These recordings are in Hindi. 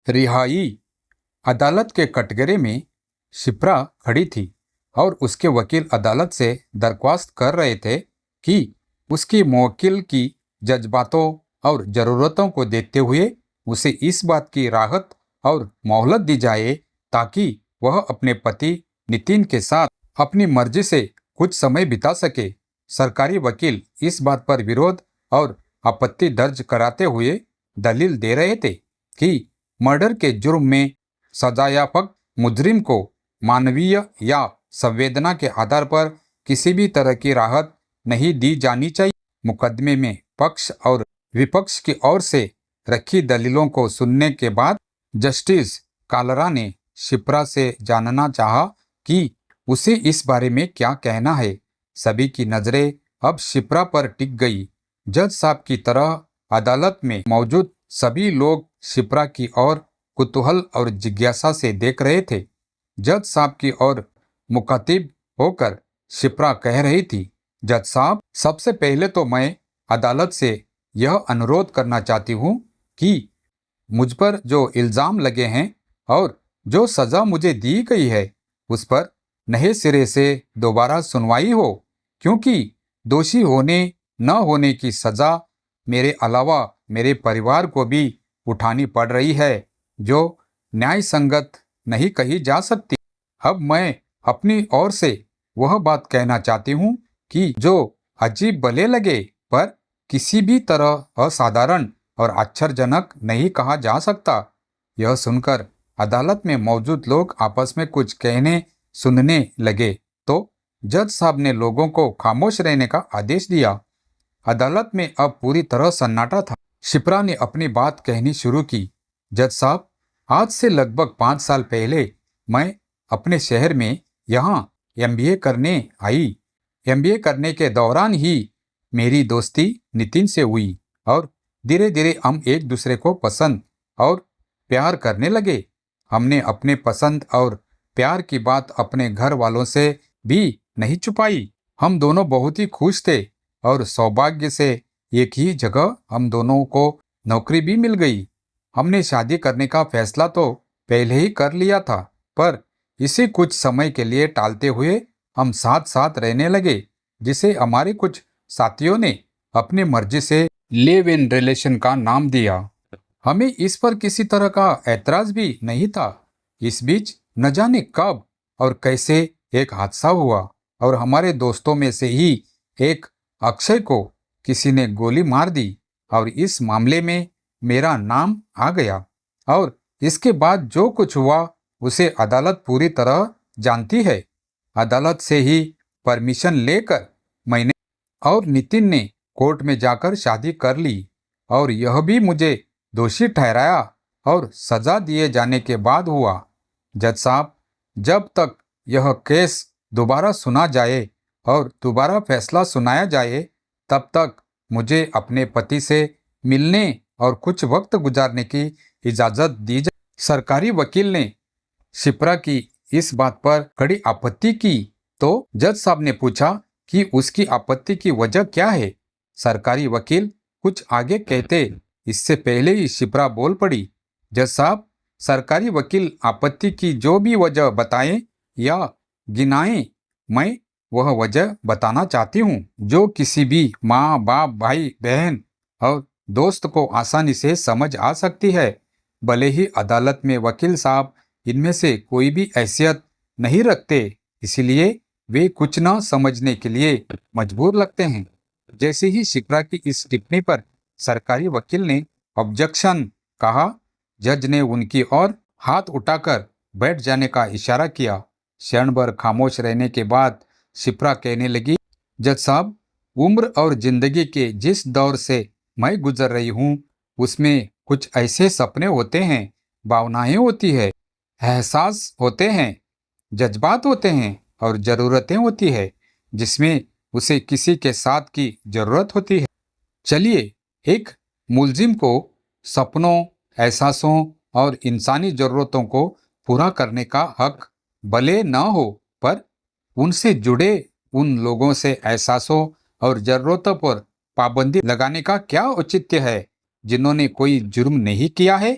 रिहाई अदालत के कटघरे में शिप्रा खड़ी थी और उसके वकील अदालत से दरख्वास्त कर रहे थे कि उसकी मुवक्किल की जज्बातों और ज़रूरतों को देखते हुए उसे इस बात की राहत और मोहलत दी जाए ताकि वह अपने पति नितिन के साथ अपनी मर्जी से कुछ समय बिता सके। सरकारी वकील इस बात पर विरोध और आपत्ति दर्ज कराते हुए दलील दे रहे थे कि मर्डर के जुर्म में सजायाफक मुजरिम को मानवीय या संवेदना के आधार पर किसी भी तरह की राहत नहीं दी जानी चाहिए। मुकदमे में पक्ष और विपक्ष की ओर से रखी दलीलों को सुनने के बाद जस्टिस कालरा ने शिप्रा से जानना चाहा कि उसे इस बारे में क्या कहना है। सभी की नजरें अब शिप्रा पर टिक गई। जज साहब की तरह अदालत में मौजूद सभी लोग शिप्रा की ओर कुतूहल और जिज्ञासा से देख रहे थे। जज साहब की ओर मुखातिब होकर शिप्रा कह रही थी, जज साहब, सबसे पहले तो मैं अदालत से यह अनुरोध करना चाहती हूँ कि मुझ पर जो इल्ज़ाम लगे हैं और जो सज़ा मुझे दी गई है उस पर नए सिरे से दोबारा सुनवाई हो, क्योंकि दोषी होने न होने की सज़ा मेरे अलावा मेरे परिवार को भी उठानी पड़ रही है, जो न्याय संगत नहीं कही जा सकती। अब मैं अपनी ओर से वह बात कहना चाहती हूँ कि जो अजीब भले लगे पर किसी भी तरह असाधारण और आश्चर्यजनक नहीं कहा जा सकता। यह सुनकर अदालत में मौजूद लोग आपस में कुछ कहने सुनने लगे तो जज साहब ने लोगों को खामोश रहने का आदेश दिया। अदालत में अब पूरी तरह सन्नाटा था। शिप्रा ने अपनी बात कहनी शुरू की। जज साहब, आज से लगभग 5 साल पहले मैं अपने शहर में यहाँ एमबीए करने आई। एमबीए करने के दौरान ही मेरी दोस्ती नितिन से हुई और धीरे धीरे हम एक दूसरे को पसंद और प्यार करने लगे। हमने अपने पसंद और प्यार की बात अपने घर वालों से भी नहीं छुपाई। हम दोनों बहुत ही खुश थे और सौभाग्य से एक ही जगह हम दोनों को नौकरी भी मिल गई। हमने शादी करने का फैसला तो पहले ही कर लिया था, पर इसे कुछ समय के लिए टालते हुए हम साथ साथ रहने लगे, जिसे हमारे कुछ साथियों ने अपनी मर्जी से लिव इन रिलेशन का नाम दिया। हमें इस पर किसी तरह का ऐतराज भी नहीं था। इस बीच न जाने कब और कैसे एक हादसा हुआ और हमारे दोस्तों में से ही एक अक्षय को किसी ने गोली मार दी और इस मामले में मेरा नाम आ गया। और इसके बाद जो कुछ हुआ उसे अदालत पूरी तरह जानती है। अदालत से ही परमिशन लेकर मैंने और नितिन ने कोर्ट में जाकर शादी कर ली और यह भी मुझे दोषी ठहराया और सजा दिए जाने के बाद हुआ। जज साहब, जब तक यह केस दोबारा सुना जाए और दोबारा फैसला सुनाया जाए तब तक मुझे अपने पति से मिलने और कुछ वक्त गुजारने की इजाज़त दी जाए। सरकारी वकील ने शिप्रा की इस बात पर कड़ी आपत्ति की तो जज साहब ने पूछा कि उसकी आपत्ति की वजह क्या है। सरकारी वकील कुछ आगे कहते इससे पहले ही शिप्रा बोल पड़ी, जज साहब, सरकारी वकील आपत्ति की जो भी वजह बताएं या गिनाएं, मैं वह वजह बताना चाहती हूँ जो किसी भी माँ बाप भाई बहन और दोस्त को आसानी से समझ आ सकती है। भले ही अदालत में वकील साहब इनमें से कोई भी हैसियत नहीं रखते, इसलिए वे कुछ न समझने के लिए मजबूर लगते हैं। जैसे ही शिप्रा की इस टिप्पणी पर सरकारी वकील ने ऑब्जेक्शन कहा, जज ने उनकी ओर हाथ उठाकर बैठ जाने का इशारा किया। क्षण भर खामोश रहने के बाद शिप्रा कहने लगी, जज साहब, उम्र और जिंदगी के जिस दौर से मैं गुजर रही हूँ उसमें कुछ ऐसे सपने होते हैं, भावनाएं होती है, एहसास होते हैं, जज्बात होते हैं और ज़रूरतें होती है जिसमें उसे किसी के साथ की ज़रूरत होती है। चलिए, एक मुलजिम को सपनों, एहसासों और इंसानी ज़रूरतों को पूरा करने का हक भले न हो, पर उनसे जुड़े उन लोगों से एहसासों और ज़रूरतों पर पाबंदी लगाने का क्या औचित्य है जिन्होंने कोई जुर्म नहीं किया है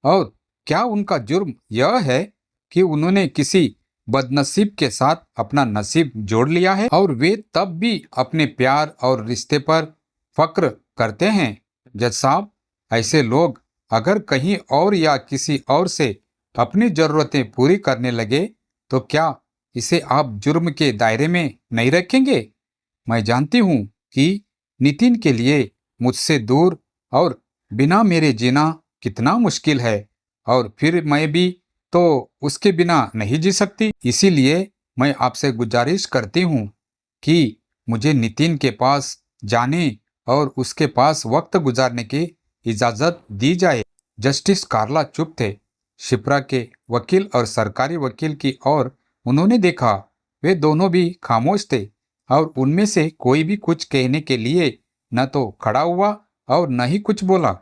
और क्या उनका जुर्म यह है कि उन्होंने किसी बदनसीब के साथ अपना नसीब जोड़ लिया है और वे तब भी अपने प्यार और रिश्ते पर फक्र करते हैं? जज साहब, ऐसे लोग अगर कहीं और या किसी और से अपनी जरूरतें पूरी करने लगे तो क्या इसे आप जुर्म के दायरे में नहीं रखेंगे? मैं जानती हूँ कि नितिन के लिए मुझसे दूर और बिना मेरे जीना कितना मुश्किल है, और फिर मैं भी तो उसके बिना नहीं जी सकती। इसीलिए मैं आपसे गुजारिश करती हूँ कि मुझे नितिन के पास जाने और उसके पास वक्त गुजारने की इजाजत दी जाए। जस्टिस कार्ला चुप थे। शिप्रा के वकील और सरकारी वकील की ओर उन्होंने देखा। वे दोनों भी खामोश थे और उनमें से कोई भी कुछ कहने के लिए न तो खड़ा हुआ और न ही कुछ बोला।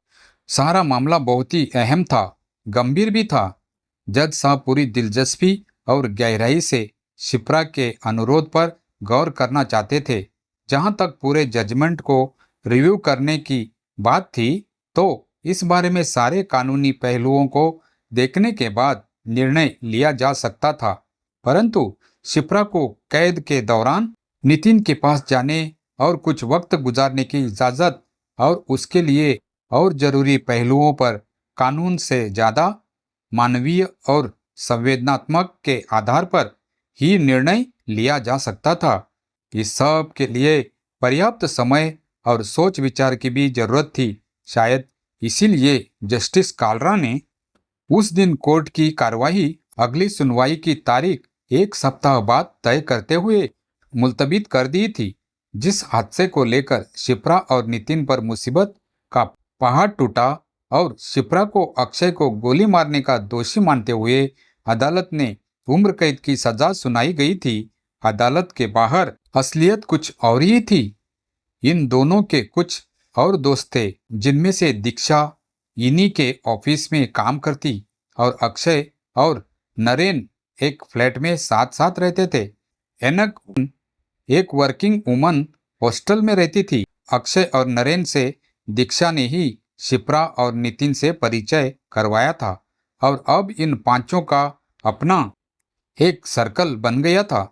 सारा मामला बहुत ही अहम था, गंभीर भी था। जज साहब पूरी दिलचस्पी और गहराई से शिप्रा के अनुरोध पर गौर करना चाहते थे। जहां तक पूरे जजमेंट को रिव्यू करने की बात थी, तो इस बारे में सारे कानूनी पहलुओं को देखने के बाद निर्णय लिया जा सकता था। परंतु शिप्रा को कैद के दौरान नितिन के पास जाने और कुछ वक्त गुजारने की इजाजत और उसके लिए और जरूरी पहलुओं पर कानून से ज्यादा मानवीय और संवेदनात्मक के आधार पर ही निर्णय लिया जा सकता था। इस सब के लिए पर्याप्त समय और सोच विचार की भी जरूरत थी। शायद इसीलिए जस्टिस कालरा ने उस दिन कोर्ट की कार्यवाही अगली सुनवाई की तारीख एक सप्ताह बाद तय करते हुए मुलतवी कर दी थी। जिस हादसे को लेकर शिप्रा और नितिन पर मुसीबत का पहाड़ टूटा और शिप्रा को अक्षय को गोली मारने का दोषी मानते हुए अदालत ने उम्र कैद की सजा सुनाई गई थी, अदालत के बाहर असलियत कुछ और ही थी। इन दोनों के कुछ और दोस्त थे, जिनमें से दीक्षा इन्हीं के ऑफिस में काम करती और अक्षय और नरेन एक फ्लैट में साथ साथ रहते थे। एनक एक वर्किंग वुमन हॉस्टल में रहती थी। अक्षय और नरेन से दीक्षा ने ही शिप्रा और नितिन से परिचय करवाया था और अब इन पांचों का अपना एक सर्कल बन गया था।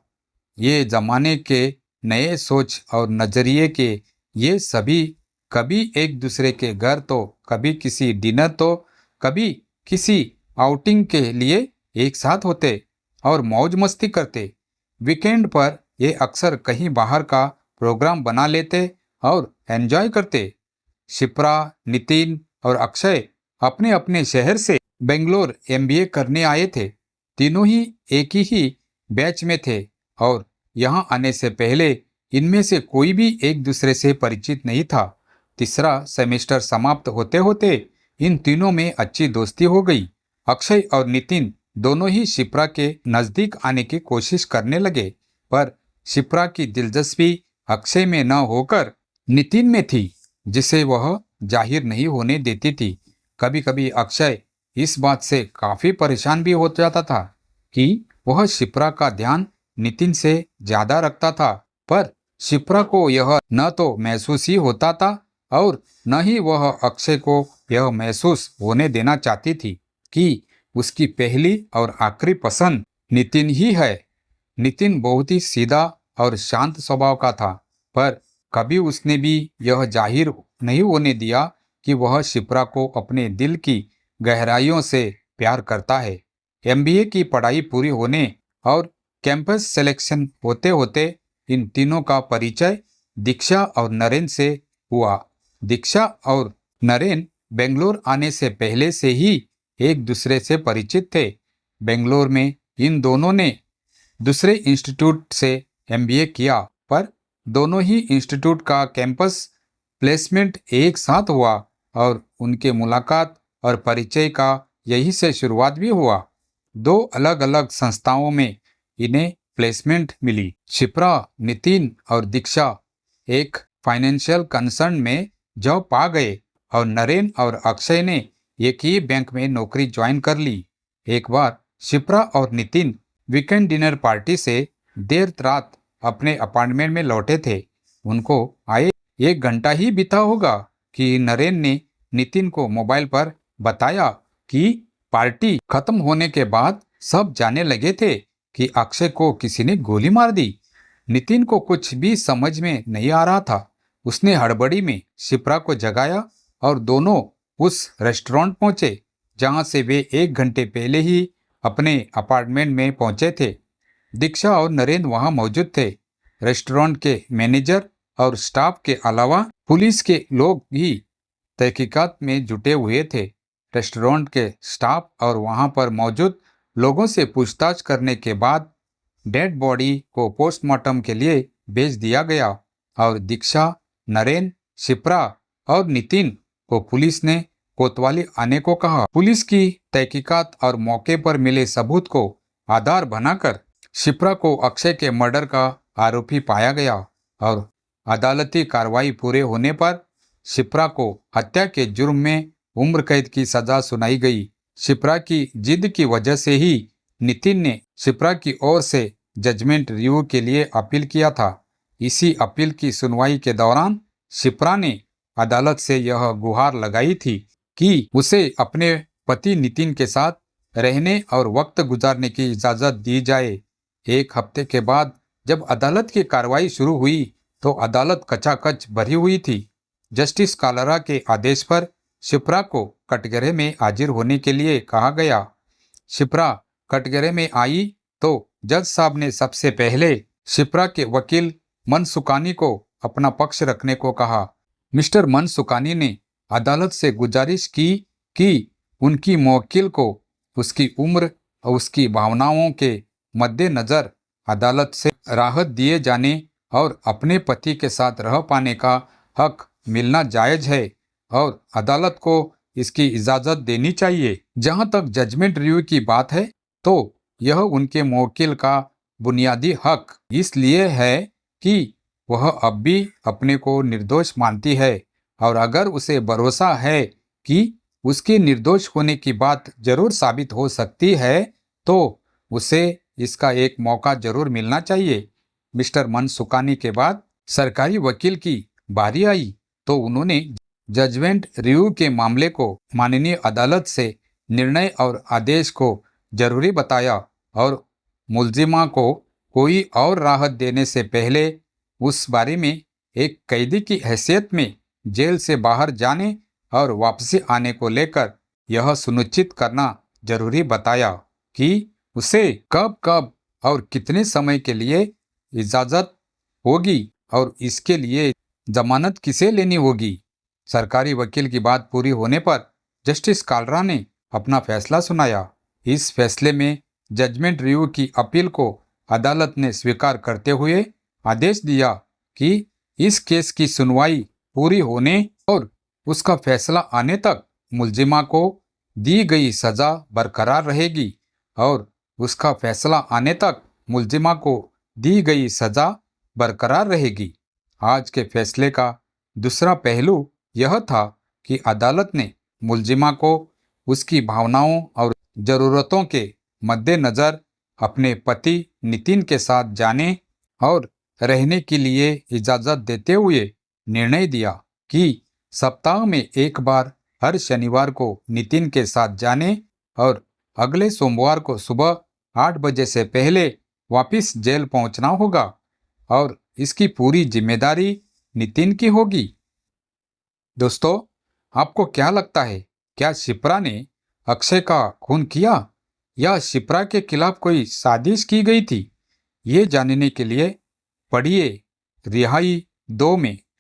ये जमाने के नए सोच और नजरिए के ये सभी कभी एक दूसरे के घर तो कभी किसी डिनर तो कभी किसी आउटिंग के लिए एक साथ होते और मौज मस्ती करते। वीकेंड पर ये अक्सर कहीं बाहर का प्रोग्राम बना लेते और एंजॉय करते। शिप्रा, नितिन और अक्षय अपने अपने शहर से बेंगलोर एमबीए करने आए थे। तीनों ही एक ही बैच में थे और यहाँ आने से पहले इनमें से कोई भी एक दूसरे से परिचित नहीं था। तीसरा सेमेस्टर समाप्त होते होते इन तीनों में अच्छी दोस्ती हो गई। अक्षय और नितिन दोनों ही शिप्रा के नजदीक आने की कोशिश करने लगे, पर शिप्रा की दिलचस्पी अक्षय में न होकर नितिन में थी, जिसे वह जाहिर नहीं होने देती थी। कभी कभी अक्षय इस बात से काफी परेशान भी हो जाता था कि वह शिप्रा का ध्यान नितिन से ज्यादा रखता था, पर शिप्रा को यह न तो महसूस ही होता था और न ही वह अक्षय को यह महसूस होने देना चाहती थी कि उसकी पहली और आखिरी पसंद नितिन ही है। नितिन बहुत ही सीधा और शांत स्वभाव का था, पर कभी उसने भी यह जाहिर नहीं होने दिया कि वह शिप्रा को अपने दिल की गहराइयों से प्यार करता है। एमबीए की पढ़ाई पूरी होने और कैंपस सिलेक्शन होते होते इन तीनों का परिचय दीक्षा और नरेन से हुआ। दीक्षा और नरेन बेंगलोर आने से पहले से ही एक दूसरे से परिचित थे। बेंगलोर में इन दोनों ने दूसरे इंस्टीट्यूट से एमबीए किया, पर दोनों ही इंस्टीट्यूट का कैंपस प्लेसमेंट एक साथ हुआ और उनके मुलाकात और परिचय का यही से शुरुआत भी हुआ। दो अलग अलग संस्थाओं में इन्हें प्लेसमेंट मिली। शिप्रा, नितिन और दीक्षा एक फाइनेंशियल कंसर्न में जॉब पा गए और नरेन और अक्षय ने एक ही बैंक में नौकरी ज्वाइन कर ली। एक बार शिप्रा और नितिन वीकेंड डिनर पार्टी से देर रात अपने अपार्टमेंट में लौटे थे। उनको आए 1 घंटा ही बीता होगा कि नरेन ने नितिन को मोबाइल पर बताया कि पार्टी खत्म होने के बाद सब जानने लगे थे कि अक्षय को किसी ने गोली मार दी। नितिन को कुछ भी समझ में नहीं आ रहा था। उसने हड़बड़ी में शिप्रा को जगाया और दोनों उस रेस्टोरेंट पहुंचे जहां से वे 1 घंटे पहले ही अपने अपार्टमेंट में पहुंचे थे। दीक्षा और नरेंद्र वहां मौजूद थे। रेस्टोरेंट के मैनेजर और स्टाफ के अलावा पुलिस के लोग भी तहकीकात में जुटे हुए थे। रेस्टोरेंट के स्टाफ और वहां पर मौजूद लोगों से पूछताछ करने के बाद डेड बॉडी को पोस्टमार्टम के लिए भेज दिया गया और दीक्षा, नरेंद्र, शिप्रा और नितिन को पुलिस ने कोतवाली आने को कहा। पुलिस की तहकीकात और मौके पर मिले सबूत को आधार बनाकर शिप्रा को अक्षय के मर्डर का आरोपी पाया गया और अदालती कार्रवाई पूरे होने पर शिप्रा को हत्या के जुर्म में उम्र कैद की सजा सुनाई गई। शिप्रा की जिद की वजह से ही नितिन ने शिप्रा की ओर से जजमेंट रिव्यू के लिए अपील किया था। इसी अपील की सुनवाई के दौरान शिप्रा ने अदालत से यह गुहार लगाई थी कि उसे अपने पति नितिन के साथ रहने और वक्त गुजारने की इजाज़त दी जाए। 1 हफ्ते के बाद जब अदालत की कार्रवाई शुरू हुई तो अदालत कचाकच भरी हुई थी। जस्टिस कालरा के आदेश पर शिप्रा को कटघरे में हाजिर होने के लिए कहा गया। शिप्रा कटघरे में आई तो जज साहब ने सबसे पहले शिप्रा के वकील मनसुखानी को अपना पक्ष रखने को कहा। मिस्टर मनसुखानी ने अदालत से गुजारिश की कि उनकी मवक्किल को उसकी उम्र और उसकी भावनाओं के मद्देनज़र अदालत से राहत दिए जाने और अपने पति के साथ रह पाने का हक मिलना जायज़ है और अदालत को इसकी इजाज़त देनी चाहिए। जहां तक जजमेंट रिव्यू की बात है तो यह उनके मवक्किल का बुनियादी हक इसलिए है कि वह अब भी अपने को निर्दोष मानती है और अगर उसे भरोसा है कि उसके निर्दोष होने की बात जरूर साबित हो सकती है तो उसे इसका एक मौका जरूर मिलना चाहिए। मिस्टर मनसुखानी के बाद सरकारी वकील की बारी आई तो उन्होंने जजमेंट रिव्यू के मामले को माननीय अदालत से निर्णय और आदेश को जरूरी बताया और मुल्जिमा को कोई और राहत देने से पहले उस बारे में एक कैदी की हैसियत में जेल से बाहर जाने और वापसी आने को लेकर यह सुनिश्चित करना जरूरी बताया कि उसे कब कब और कितने समय के लिए इजाज़त होगी और इसके लिए जमानत किसे लेनी होगी। सरकारी वकील की बात पूरी होने पर जस्टिस कालरा ने अपना फैसला सुनाया। इस फैसले में जजमेंट रिव्यू की अपील को अदालत ने स्वीकार करते हुए आदेश दिया कि इस केस की सुनवाई पूरी होने और उसका फैसला आने तक मुल्जिमा को दी गई सजा बरकरार रहेगी और उसका फैसला आने तक मुल्जिमा को दी गई सजा बरकरार रहेगी। आज के फैसले का दूसरा पहलू यह था कि अदालत ने मुल्जिमा को उसकी भावनाओं और ज़रूरतों के मद्देनज़र अपने पति नितिन के साथ जाने और रहने के लिए इजाज़त देते हुए निर्णय दिया कि सप्ताह में एक बार हर शनिवार को नितिन के साथ जाने और अगले सोमवार को सुबह 8 बजे से पहले वापस जेल पहुंचना होगा और इसकी पूरी जिम्मेदारी नितिन की होगी। दोस्तों, आपको क्या लगता है, क्या शिप्रा ने अक्षय का खून किया या शिप्रा के खिलाफ कोई साजिश की गई थी? ये जानने के लिए पढ़िए रिहाई 2 में